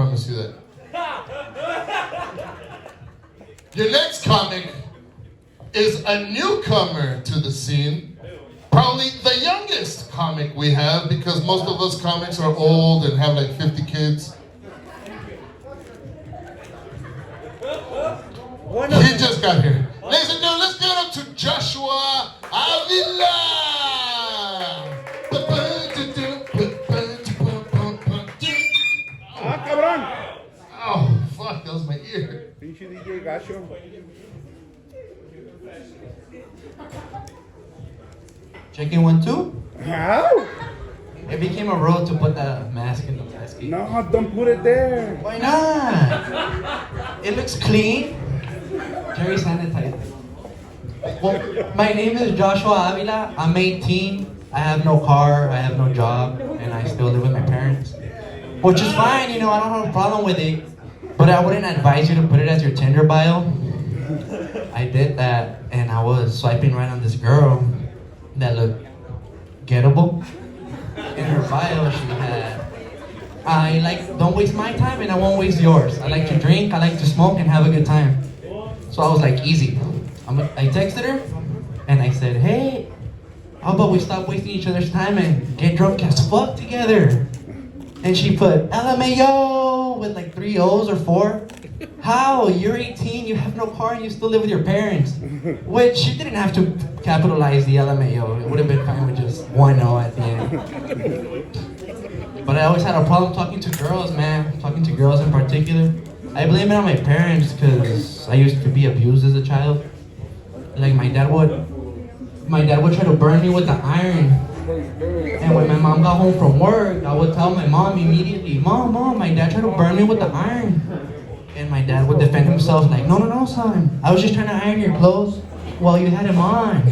promise you that. Your next comic is a newcomer to the scene. Probably the youngest comic we have, because most of us comics are old and have like 50 kids. He just got here. Ladies and gentlemen, let's get up to Joshua Avila. Ah, cabrón. Oh, fuck, that was my ear. Pinche DJ gacho. Chicken one, two? How? It became a rule to put the mask in the basket. No, don't put it there. Why not? It looks clean. Very sanitized. Well, my name is Joshua Avila. I'm 18. I have no car, I have no job, and I still live with my parents. Which is fine, you know, I don't have a problem with it. But I wouldn't advise you to put it as your Tinder bio. I did that, and I was swiping right on this girl that looked gettable. In her bio, she had, don't waste my time and I won't waste yours. I like to drink, I like to smoke and have a good time. So I was like, easy. I texted her and I said, hey, how about we stop wasting each other's time and get drunk as fuck together? And she put LMAO with like 3 O's or 4. How? You're 18, you have no car, and you still live with your parents. Which she didn't have to capitalize the LMAO. It would have been fine with just 1 O at the end. But I always had a problem talking to girls, man. Talking to girls in particular. I blame it on my parents because I used to be abused as a child. Like my dad would try to burn me with the iron. And when my mom got home from work, I would tell my mom immediately, Mom, my dad tried to burn me with the iron. And my dad would defend himself like, no, son. I was just trying to iron your clothes while you had them on.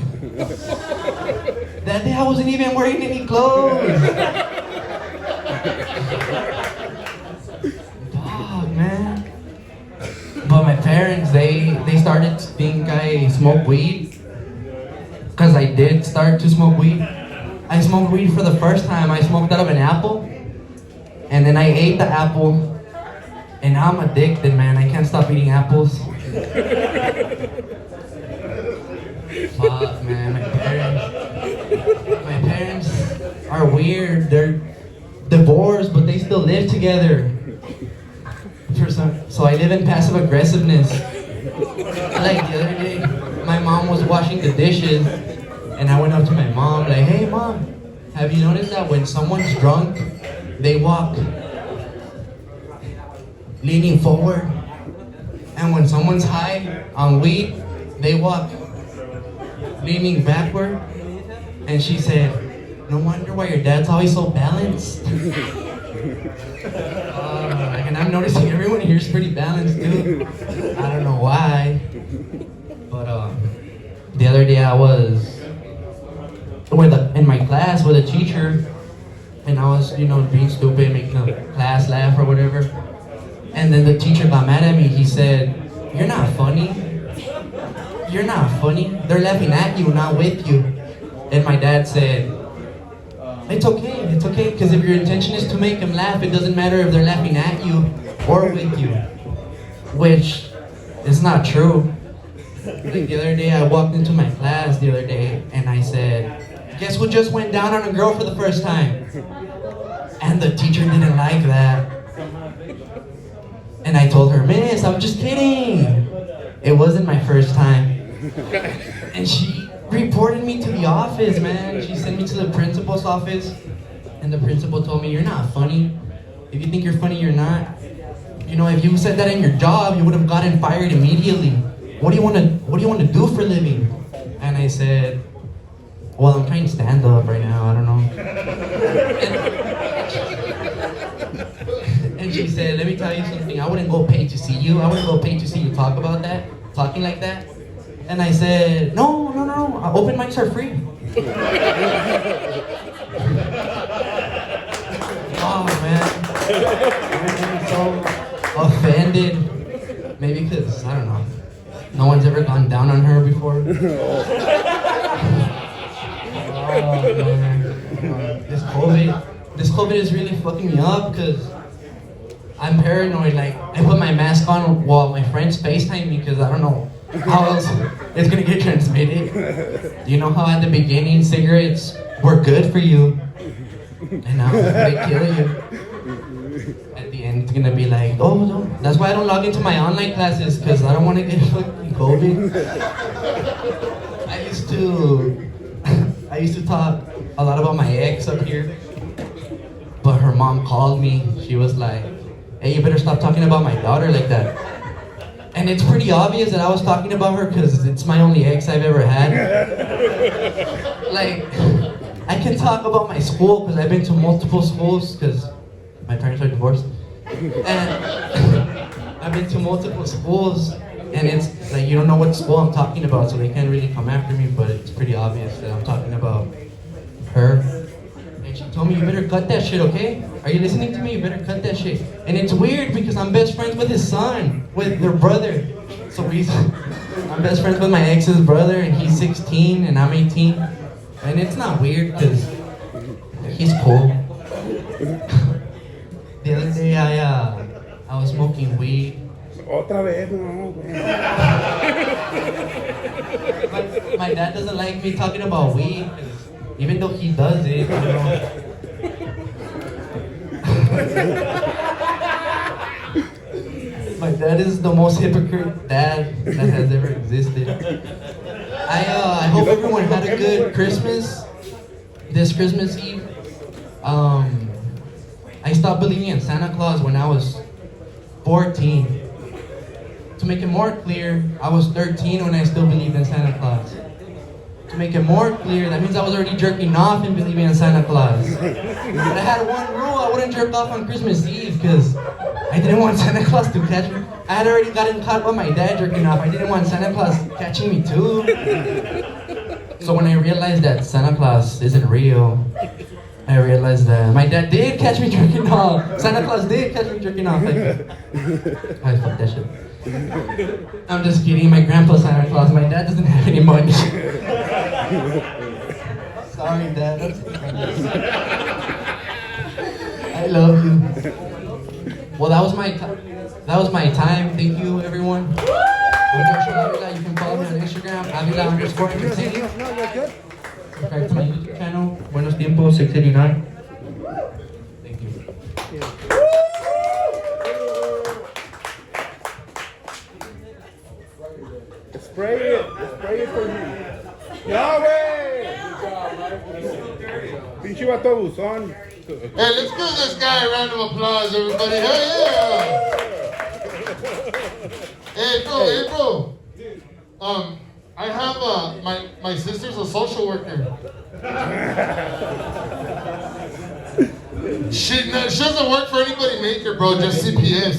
That day I wasn't even wearing any clothes. Dog, man. But my parents, they started to think I smoke weed. Because I did start to smoke weed. I smoked weed for the first time. I smoked out of an apple. And then I ate the apple. And now I'm addicted, man. I can't stop eating apples. Fuck, man. My parents are weird. They're divorced, but they still live together. So I live in passive aggressiveness. Like the other day, my mom was washing the dishes, and I went up to my mom like, hey mom, have you noticed that when someone's drunk, they walk leaning forward, and when someone's high on weed, they walk leaning backward? And she said, no wonder why your dad's always so balanced. And I'm noticing everyone here is pretty balanced too. I don't know why. But the other day I was in my class with a teacher, and I was, being stupid, making the class laugh or whatever. And then the teacher got mad at me. He said, you're not funny. You're not funny. They're laughing at you, not with you. And my dad said, it's okay, because if your intention is to make them laugh, it doesn't matter if they're laughing at you or with you. Which is not true. Like the other day, I walked into my class the other day, and I said, guess who just went down on a girl for the first time? And the teacher didn't like that. And I told her, miss, I'm just kidding. It wasn't my first time. And she reported me to the office, man. She sent me to the principal's office. And the principal told me, you're not funny. If you think you're funny, you're not. If you said that in your job, you would have gotten fired immediately. What do you want to do for a living? And I said, well, I'm trying to stand up right now. I don't know. And she said, let me tell you something. I wouldn't go pay to see you. I wouldn't go pay to see you talking like that. And I said, no. Open mics are free. Oh, man. I'm so offended. Maybe because, I don't know. No one's ever gone down on her before. Oh, man. This COVID is really fucking me up because I'm paranoid. Like, I put my mask on while my friends FaceTime me because I don't know how else it's gonna get transmitted. You know how at the beginning cigarettes were good for you, and now they kill you. At the end, it's gonna be like, oh no. That's why I don't log into my online classes because I don't want to get fucking COVID. I used to talk a lot about my ex up here, but her mom called me. She was like, hey, you better stop talking about my daughter like that. And it's pretty obvious that I was talking about her because it's my only ex I've ever had. Like, I can talk about my school because I've been to multiple schools because my parents are divorced. And I've been to multiple schools, and it's like you don't know what school I'm talking about, so they can't really come after me, but it's pretty obvious that I'm talking about her. And she told me, you better cut that shit, okay? Are you listening to me? You better cut that shit. And it's weird because I'm best friends with his son, with their brother. So I'm best friends with my ex's brother, and he's 16 and I'm 18. And it's not weird because he's cool. The other day I was smoking weed. Otra vez, no, güey. My dad doesn't like me talking about weed, 'cause even though he does it, you know. My dad is the most hypocrite dad that has ever existed. I hope everyone had a good Christmas this Christmas Eve. I stopped believing in Santa Claus when I was 14. To make it more clear, I was 13 when I still believed in Santa Claus. To make it more clear, that means I was already jerking off and believing in Santa Claus. But I had one rule: I wouldn't jerk off on Christmas Eve because I didn't want Santa Claus to catch me. I had already gotten caught by my dad jerking off. I didn't want Santa Claus catching me too. So when I realized that Santa Claus isn't real, I realized that my dad did catch me jerking off. Santa Claus did catch me jerking off. Like, I fuck that shit. I'm just kidding. My grandpa's Santa Claus. My dad doesn't have any money. Sorry, Dad. I love you. Well, that was my time. Thank you, everyone. I'm Joshua Avila. You can follow me on Instagram, Avila_entertaining. Subscribe to my YouTube channel, Buenos Tiempos 689. Thank you. Spray it for me. No, güey. Pinche vato abusón. Hey, let's give this guy a round of applause, everybody. Hell yeah! Hey, bro. I have my sister's a social worker. She doesn't work for anybody maker, bro. Just CPS.